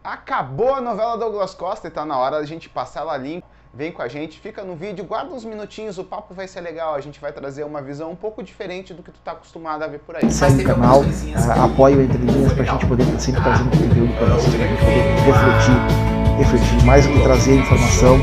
Acabou a novela Douglas Costa e tá na hora da gente passar ela limpo. Vem com a gente, fica no vídeo, guarda uns minutinhos, o papo vai ser legal, a gente vai trazer uma visão um pouco diferente do que tu tá acostumado a ver por aí. Segue o canal, apoia o Entre Linhas pra gente poder sempre trazendo conteúdo pra vocês, pra gente poder refletir, mais do que trazer informação.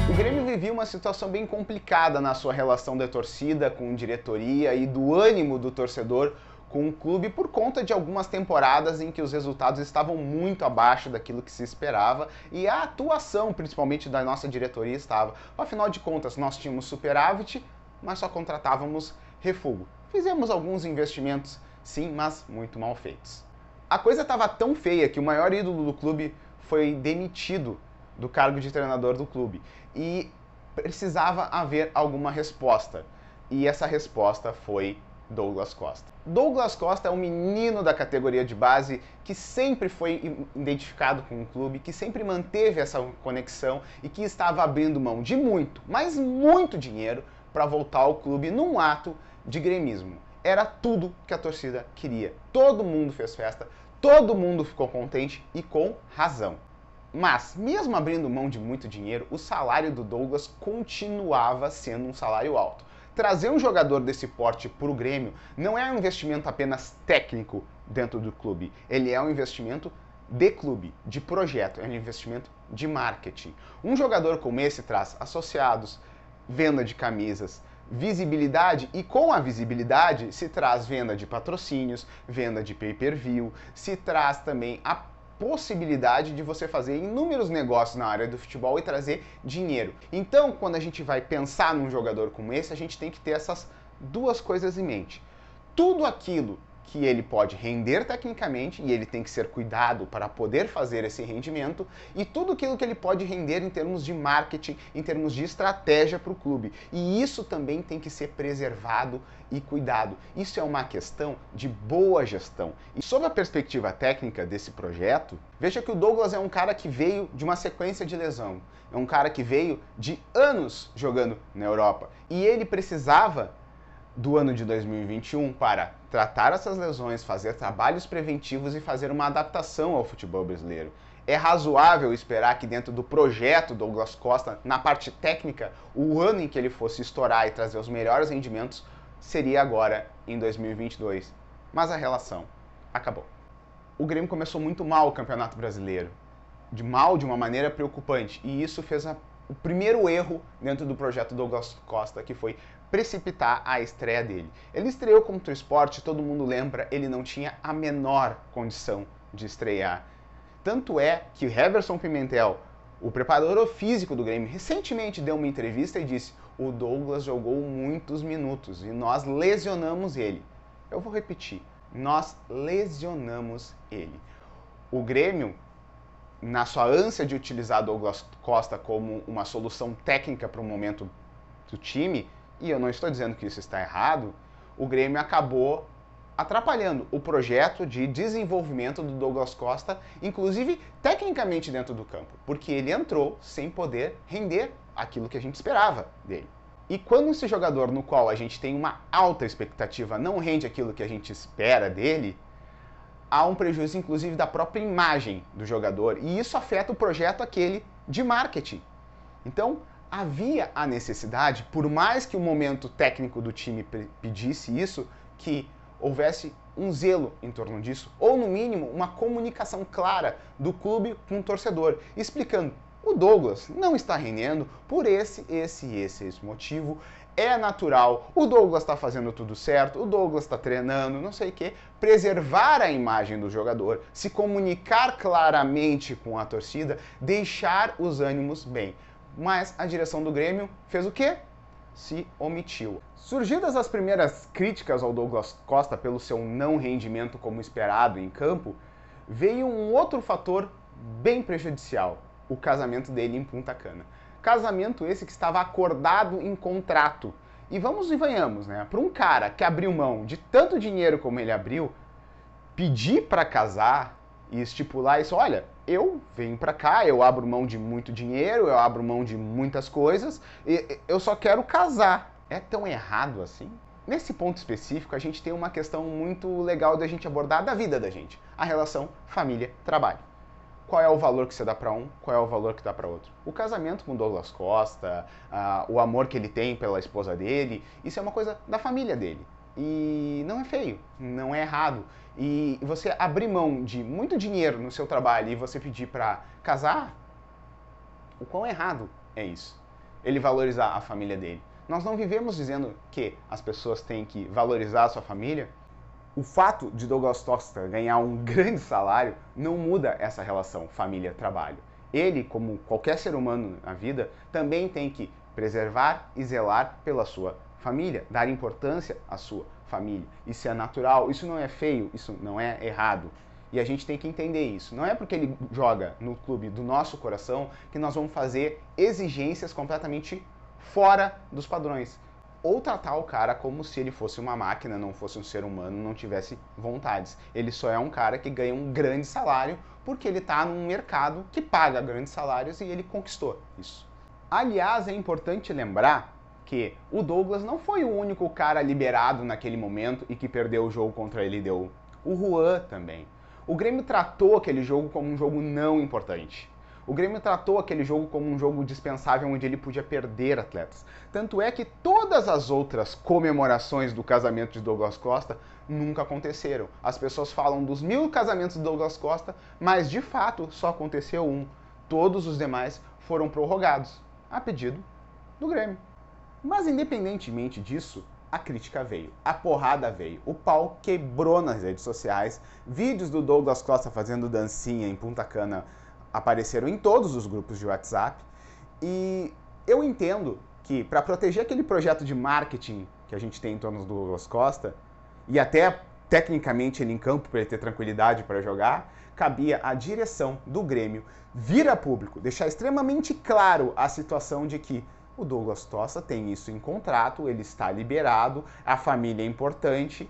O Grêmio vivia uma situação bem complicada na sua relação da torcida com diretoria e do ânimo do torcedor com o clube por conta de algumas temporadas em que os resultados estavam muito abaixo daquilo que se esperava e a atuação, principalmente da nossa diretoria, estava. Afinal de contas, nós tínhamos superávit, mas só contratávamos refúgio. Fizemos alguns investimentos, sim, mas muito mal feitos. A coisa estava tão feia que o maior ídolo do clube foi demitido do cargo de treinador do clube e precisava haver alguma resposta. E essa resposta foi Douglas Costa. Douglas Costa é um menino da categoria de base que sempre foi identificado com o clube, que sempre manteve essa conexão e que estava abrindo mão de muito, mas muito dinheiro para voltar ao clube num ato de gremismo. Era tudo que a torcida queria. Todo mundo fez festa, todo mundo ficou contente e com razão. Mas, mesmo abrindo mão de muito dinheiro, o salário do Douglas continuava sendo um salário alto. Trazer um jogador desse porte para o Grêmio não é um investimento apenas técnico dentro do clube, ele é um investimento de clube, de projeto, é um investimento de marketing. Um jogador como esse traz associados, venda de camisas, visibilidade e com a visibilidade se traz venda de patrocínios, venda de pay-per-view, se traz também a possibilidade de você fazer inúmeros negócios na área do futebol e trazer dinheiro. Então, quando a gente vai pensar num jogador como esse, a gente tem que ter essas duas coisas em mente. Tudo aquilo que ele pode render tecnicamente, e ele tem que ser cuidado para poder fazer esse rendimento, e tudo aquilo que ele pode render em termos de marketing, em termos de estratégia para o clube. E isso também tem que ser preservado e cuidado. Isso é uma questão de boa gestão. E sob a perspectiva técnica desse projeto, veja que o Douglas é um cara que veio de uma sequência de lesão. É um cara que veio de anos jogando na Europa. E ele precisava do ano de 2021 para tratar essas lesões, fazer trabalhos preventivos e fazer uma adaptação ao futebol brasileiro. É razoável esperar que dentro do projeto Douglas Costa, na parte técnica, o ano em que ele fosse estourar e trazer os melhores rendimentos seria agora em 2022. Mas a relação acabou. O Grêmio começou muito mal o Campeonato Brasileiro, de uma maneira preocupante, e isso fez o primeiro erro dentro do projeto Douglas Costa, que foi precipitar a estreia dele. Ele estreou contra o Sport, todo mundo lembra, ele não tinha a menor condição de estrear. Tanto é que o Heverson Pimentel, o preparador físico do Grêmio, recentemente deu uma entrevista e disse: o Douglas jogou muitos minutos e nós lesionamos ele. Eu vou repetir, nós lesionamos ele. O Grêmio, na sua ânsia de utilizar Douglas Costa como uma solução técnica para o momento do time, e eu não estou dizendo que isso está errado, o Grêmio acabou atrapalhando o projeto de desenvolvimento do Douglas Costa, inclusive tecnicamente dentro do campo, porque ele entrou sem poder render aquilo que a gente esperava dele. E quando esse jogador no qual a gente tem uma alta expectativa não rende aquilo que a gente espera dele, há um prejuízo inclusive da própria imagem do jogador, e isso afeta o projeto aquele de marketing. Então, havia a necessidade, por mais que o momento técnico do time pedisse isso, que houvesse um zelo em torno disso, ou no mínimo uma comunicação clara do clube com o torcedor, explicando: o Douglas não está rendendo por esse motivo, é natural, o Douglas está fazendo tudo certo, o Douglas está treinando, não sei o que, preservar a imagem do jogador, se comunicar claramente com a torcida, deixar os ânimos bem. Mas a direção do Grêmio fez o quê? Se omitiu. Surgidas as primeiras críticas ao Douglas Costa pelo seu não rendimento como esperado em campo, veio um outro fator bem prejudicial: o casamento dele em Punta Cana. Casamento esse que estava acordado em contrato. E vamos e venhamos, né? Para um cara que abriu mão de tanto dinheiro como ele abriu, pedir para casar e estipular isso: olha, eu venho para cá, eu abro mão de muito dinheiro, eu abro mão de muitas coisas, e eu só quero casar. É tão errado assim? Nesse ponto específico, a gente tem uma questão muito legal da gente abordar da vida da gente, a relação família-trabalho. Qual é o valor que você dá para um, qual é o valor que dá para outro. O casamento com Douglas Costa, o amor que ele tem pela esposa dele, isso é uma coisa da família dele. E não é feio, não é errado. E você abrir mão de muito dinheiro no seu trabalho e você pedir para casar, o quão errado é isso? Ele valorizar a família dele. Nós não vivemos dizendo que as pessoas têm que valorizar a sua família. O fato de Douglas Costa ganhar um grande salário não muda essa relação família-trabalho. Ele, como qualquer ser humano na vida, também tem que preservar e zelar pela sua família, dar importância à sua família. Isso é natural, isso não é feio, isso não é errado. E a gente tem que entender isso. Não é porque ele joga no clube do nosso coração que nós vamos fazer exigências completamente fora dos padrões. Ou tratar o cara como se ele fosse uma máquina, não fosse um ser humano, não tivesse vontades. Ele só é um cara que ganha um grande salário porque ele está num mercado que paga grandes salários e ele conquistou isso. Aliás, é importante lembrar que o Douglas não foi o único cara liberado naquele momento e que perdeu o jogo contra ele deu. O Juan também. O Grêmio tratou aquele jogo como um jogo não importante. O Grêmio tratou aquele jogo como um jogo dispensável onde ele podia perder atletas. Tanto é que todas as outras comemorações do casamento de Douglas Costa nunca aconteceram. As pessoas falam dos 1000 casamentos de Douglas Costa, mas de fato só aconteceu um. Todos os demais foram prorrogados, a pedido do Grêmio. Mas independentemente disso, a crítica veio, a porrada veio, o pau quebrou nas redes sociais, vídeos do Douglas Costa fazendo dancinha em Punta Cana apareceram em todos os grupos de WhatsApp e eu entendo que para proteger aquele projeto de marketing que a gente tem em torno do Douglas Costa e até tecnicamente ele em campo para ele ter tranquilidade para jogar, cabia à direção do Grêmio vir a público, deixar extremamente claro a situação de que o Douglas Costa tem isso em contrato, ele está liberado, a família é importante,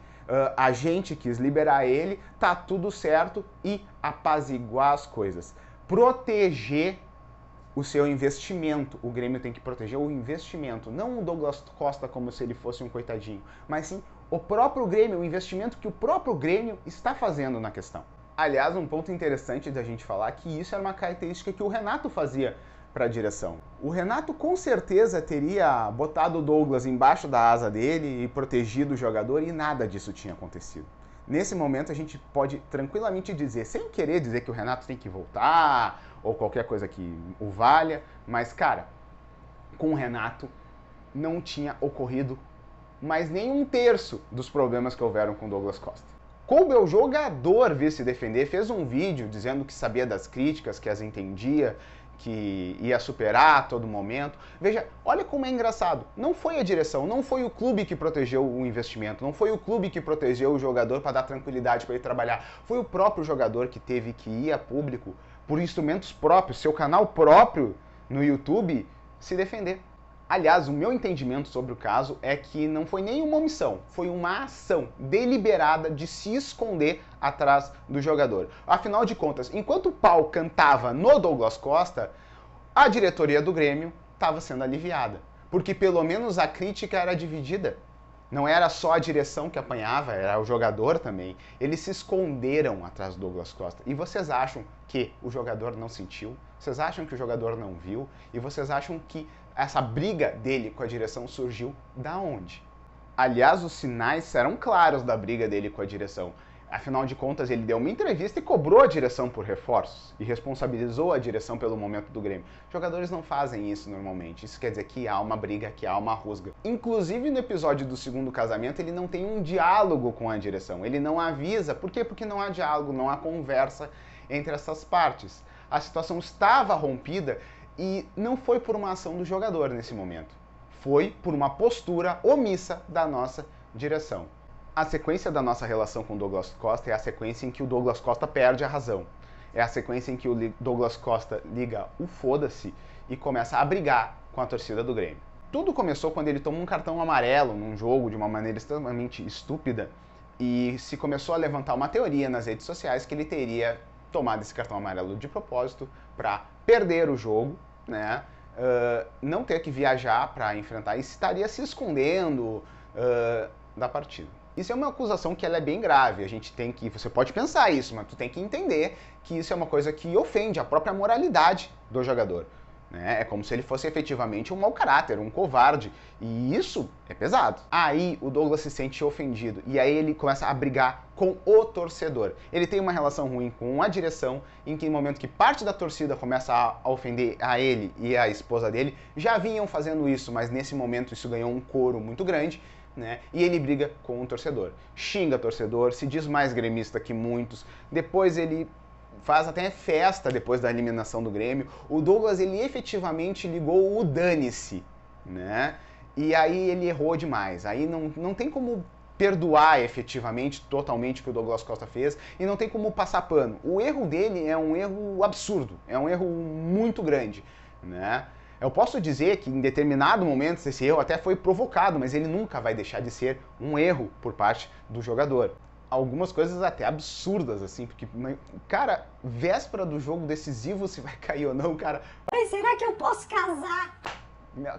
a gente quis liberar ele, tá tudo certo e apaziguar as coisas. Proteger o seu investimento. O Grêmio tem que proteger o investimento, não o Douglas Costa como se ele fosse um coitadinho, mas sim o próprio Grêmio, o investimento que o próprio Grêmio está fazendo na questão. Aliás, um ponto interessante da gente falar é que isso era uma característica que o Renato fazia para a direção. O Renato com certeza teria botado o Douglas embaixo da asa dele e protegido o jogador e nada disso tinha acontecido. Nesse momento a gente pode tranquilamente dizer, sem querer dizer que o Renato tem que voltar ou qualquer coisa que o valha, mas cara, com o Renato não tinha ocorrido mais nem um terço dos problemas que houveram com o Douglas Costa. Coube ao jogador vir se defender, fez um vídeo dizendo que sabia das críticas, que as entendia, que ia superar a todo momento. Veja, olha como é engraçado. Não foi a direção, não foi o clube que protegeu o investimento, não foi o clube que protegeu o jogador para dar tranquilidade para ele trabalhar. Foi o próprio jogador que teve que ir a público por instrumentos próprios, seu canal próprio no YouTube, se defender. Aliás, o meu entendimento sobre o caso é que não foi nenhuma omissão, foi uma ação deliberada de se esconder atrás do jogador. Afinal de contas, enquanto o pau cantava no Douglas Costa, a diretoria do Grêmio estava sendo aliviada, porque pelo menos a crítica era dividida. Não era só a direção que apanhava, era o jogador também. Eles se esconderam atrás do Douglas Costa. E vocês acham que o jogador não sentiu? Vocês acham que o jogador não viu? E vocês acham que essa briga dele com a direção surgiu da onde? Aliás, os sinais eram claros da briga dele com a direção. Afinal de contas, ele deu uma entrevista e cobrou a direção por reforços e responsabilizou a direção pelo momento do Grêmio. Jogadores não fazem isso normalmente. Isso quer dizer que há uma briga, que há uma rusga. Inclusive, no episódio do segundo casamento, ele não tem um diálogo com a direção. Ele não avisa. Por quê? Porque não há diálogo, não há conversa entre essas partes. A situação estava rompida e não foi por uma ação do jogador nesse momento. Foi por uma postura omissa da nossa direção. A sequência da nossa relação com o Douglas Costa é a sequência em que o Douglas Costa perde a razão. É a sequência em que o Douglas Costa liga o foda-se e começa a brigar com a torcida do Grêmio. Tudo começou quando ele tomou um cartão amarelo num jogo de uma maneira extremamente estúpida e se começou a levantar uma teoria nas redes sociais que ele teria tomado esse cartão amarelo de propósito para perder o jogo, né? Não ter que viajar para enfrentar e estaria se escondendo, da partida. Isso é uma acusação que ela é bem grave, você pode pensar isso, mas tu tem que entender que isso é uma coisa que ofende a própria moralidade do jogador. Né? É como se ele fosse efetivamente um mau caráter, um covarde, e isso é pesado. Aí o Douglas se sente ofendido, e aí ele começa a brigar com o torcedor. Ele tem uma relação ruim com a direção, em que no momento que parte da torcida começa a ofender a ele e a esposa dele, já vinham fazendo isso, mas nesse momento isso ganhou um coro muito grande, né? E ele briga com o torcedor, xinga torcedor, se diz mais gremista que muitos, depois ele faz até festa depois da eliminação do Grêmio. O Douglas, ele efetivamente ligou o dane-se, né? E aí ele errou demais, aí não tem como perdoar efetivamente, totalmente o que o Douglas Costa fez, e não tem como passar pano. O erro dele é um erro absurdo, é um erro muito grande, né? Eu posso dizer que em determinado momento esse erro até foi provocado, mas ele nunca vai deixar de ser um erro por parte do jogador. Algumas coisas até absurdas, assim, porque, cara, véspera do jogo decisivo, se vai cair ou não, cara... Mas será que eu posso casar?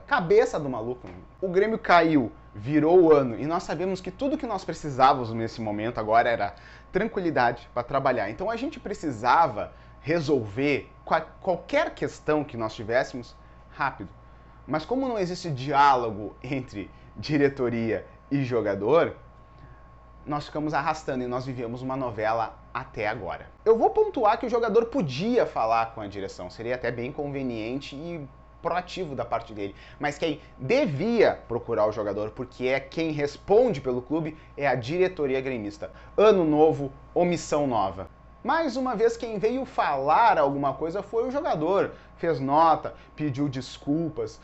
Cabeça do maluco. O Grêmio caiu, virou o ano, e nós sabemos que tudo que nós precisávamos nesse momento agora era tranquilidade para trabalhar. Então a gente precisava resolver qualquer questão que nós tivéssemos rápido. Mas como não existe diálogo entre diretoria e jogador, nós ficamos arrastando e nós vivemos uma novela até agora. Eu vou pontuar que o jogador podia falar com a direção, seria até bem conveniente e proativo da parte dele, mas quem devia procurar o jogador, porque é quem responde pelo clube, é a diretoria gremista. Ano novo, omissão nova. Mais uma vez, quem veio falar alguma coisa foi o jogador. Fez nota, pediu desculpas,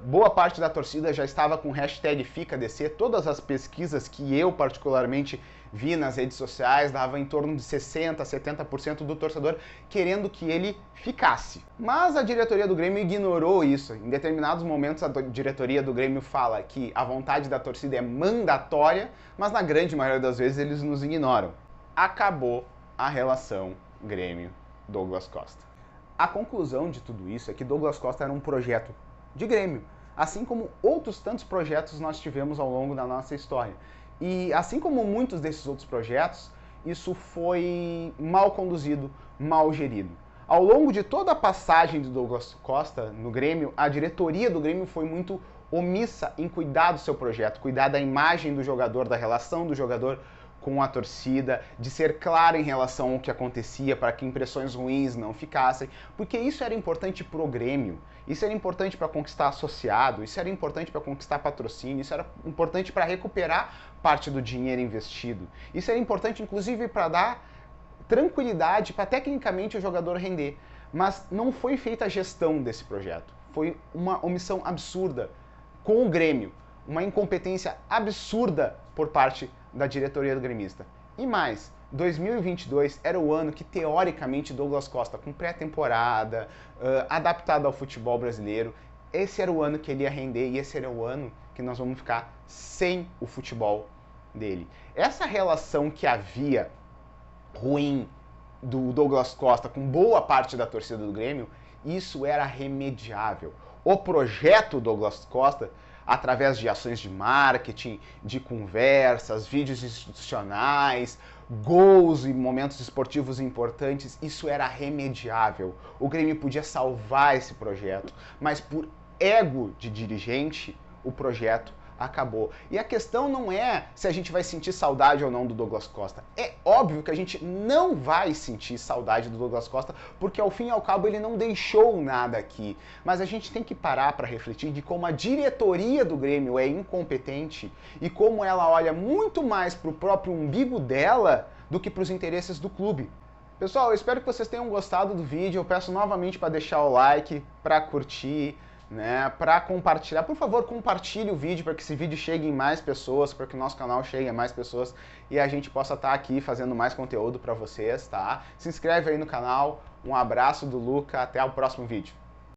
boa parte da torcida já estava com hashtag FicaDC. Todas as pesquisas que eu particularmente vi nas redes sociais dava em torno de 60%, 70% do torcedor querendo que ele ficasse. Mas a diretoria do Grêmio ignorou isso. Em determinados momentos a diretoria do Grêmio fala que a vontade da torcida é mandatória, mas na grande maioria das vezes eles nos ignoram. Acabou a relação Grêmio-Douglas Costa. A conclusão de tudo isso é que Douglas Costa era um projeto de Grêmio, assim como outros tantos projetos nós tivemos ao longo da nossa história. E assim como muitos desses outros projetos, isso foi mal conduzido, mal gerido. Ao longo de toda a passagem de Douglas Costa no Grêmio, a diretoria do Grêmio foi muito omissa em cuidar do seu projeto, cuidar da imagem do jogador, da relação do jogador com a torcida, de ser claro em relação ao que acontecia para que impressões ruins não ficassem, porque isso era importante para o Grêmio, isso era importante para conquistar associado, isso era importante para conquistar patrocínio, isso era importante para recuperar parte do dinheiro investido, isso era importante inclusive para dar tranquilidade para tecnicamente o jogador render, mas não foi feita a gestão desse projeto, foi uma omissão absurda com o Grêmio, uma incompetência absurda por parte da diretoria do gremista. E mais, 2022 era o ano que, teoricamente, Douglas Costa, com pré-temporada, adaptado ao futebol brasileiro, esse era o ano que ele ia render e esse era o ano que nós vamos ficar sem o futebol dele. Essa relação que havia ruim do Douglas Costa com boa parte da torcida do Grêmio, isso era remediável. O projeto Douglas Costa, através de ações de marketing, de conversas, vídeos institucionais, gols e momentos esportivos importantes, isso era remediável. O Grêmio podia salvar esse projeto, mas por ego de dirigente, o projeto acabou. E a questão não é se a gente vai sentir saudade ou não do Douglas Costa. É óbvio que a gente não vai sentir saudade do Douglas Costa, porque ao fim e ao cabo ele não deixou nada aqui. Mas a gente tem que parar para refletir de como a diretoria do Grêmio é incompetente e como ela olha muito mais para o próprio umbigo dela do que para os interesses do clube. Pessoal, eu espero que vocês tenham gostado do vídeo. Eu peço novamente para deixar o like, para curtir, né, para compartilhar. Por favor, compartilhe o vídeo para que esse vídeo chegue em mais pessoas, para que o nosso canal chegue a mais pessoas e a gente possa estar aqui fazendo mais conteúdo para vocês, tá? Se inscreve aí no canal. Um abraço do Luca, até o próximo vídeo.